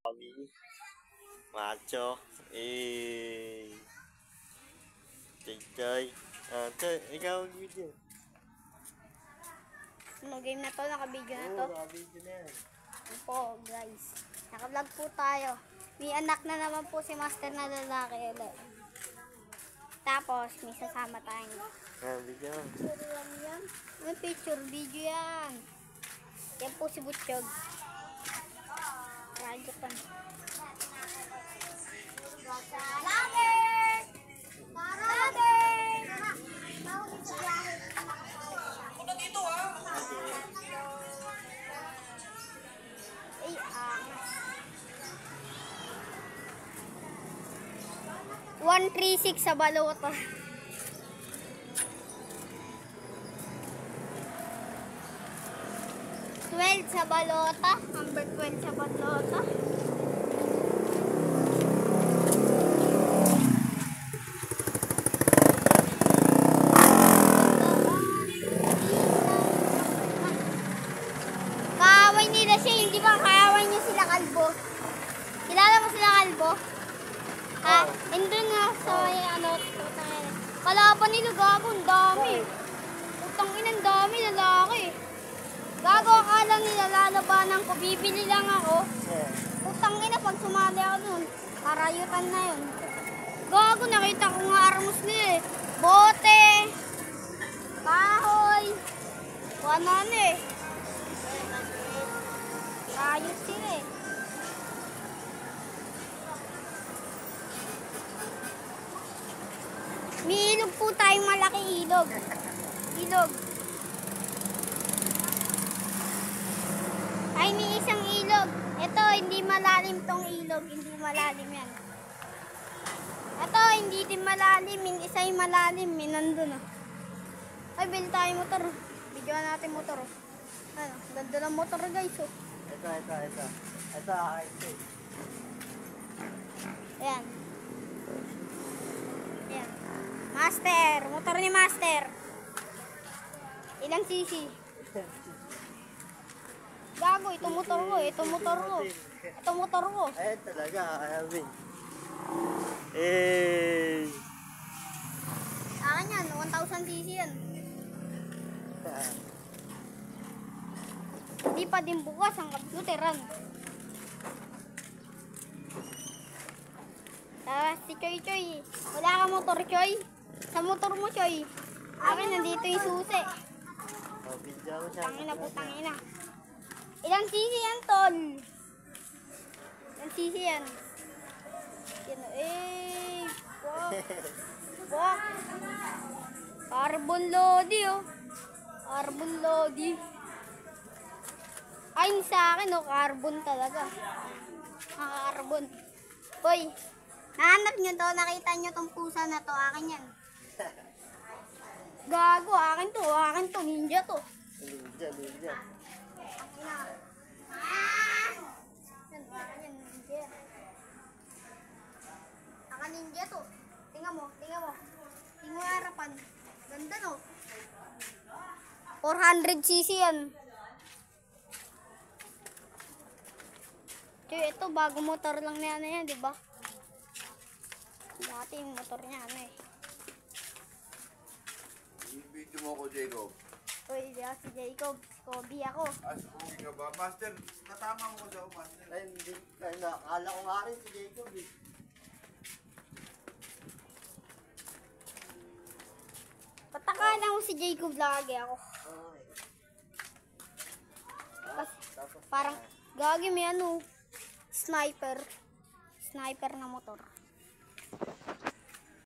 Kami. Macho. Eh. Chay. Ikaw video. Ano game na to? Naka-video na to? Oo, naka-video na yan. Po guys. Naka-vlog po tayo. May anak na naman po si Master na lalaki ulit. Tapos may sasama tayong Video. picture lang yan. May picture, video yan. Yan po si Butchog. Radyo pa. Ay, angas. 136 sa balota. Sa balota, number 12 sa balota. Kaaway nila siya, hindi ba kaaway niya sila Kalbo? Kilala mo sila Kalbo? Ha? Hindi nga sa ano, kalaban nila gago, ang dami. Utang inang dami, lalaki. Gago, akala nila lalabanan ko, bibili lang ako. Utang ina, pag sumali ako dun, karayutan na yun. Gago, nakita ko nga armos nila eh. Bote, kahoy, wanan eh. Rayot sila eh. May ilog po tayong malaki ilog. Ilog. Ay, may isang ilog. Ito, hindi malalim tong ilog. Hindi malalim yan. Ito, hindi din malalim. Yung isa yung malalim. May nandun ah. Ay, bili tayo motor. Bigyan natin motor. Ano, ganda ng motor guys. Oh. Ito. Ito, ito. Ayan. Ayan. Master. Motor ni Master. Ilang cc? Gago, ito motor ko. Ito motor ko. Ayan talaga, Alvin. Eh. Akin yan, 1,000cc yan. Hindi pa din bukas ang computeran. Si Choy. Wala ka motor, Choy? Sa motor mo, Choy. Akin, nandito yung susi. Video mo siya. Tangina. Ilang cc yan, tol? Ilang cc yan? Yan, eh. Fuck. Carbon lodi, oh. Carbon lodi. Ay, sa akin, oh. Carbon talaga. Carbon. Hoy. Nahanap nyo to. Nakita nyo tong pusa na to. Akin yan. Gago. Akin to. Ninja to. Ninja. Ninja to. Tingnan mo. Tingnan mo harapan. Ganda no. 400cc yan. Choy, ito bago motor lang na yan, di ba? Dati yung motor niya ano eh. Video mo ko, Jacob. Uy, di ako si Jacob. Kobe ako. Subukin ka ba? Master, natama mo ko sa ako, Master. Ay, hindi. Akala ko nga rin si Jacob eh. Patakala mo si Jacob lagi ako. Parang gagi may ano, sniper na motor.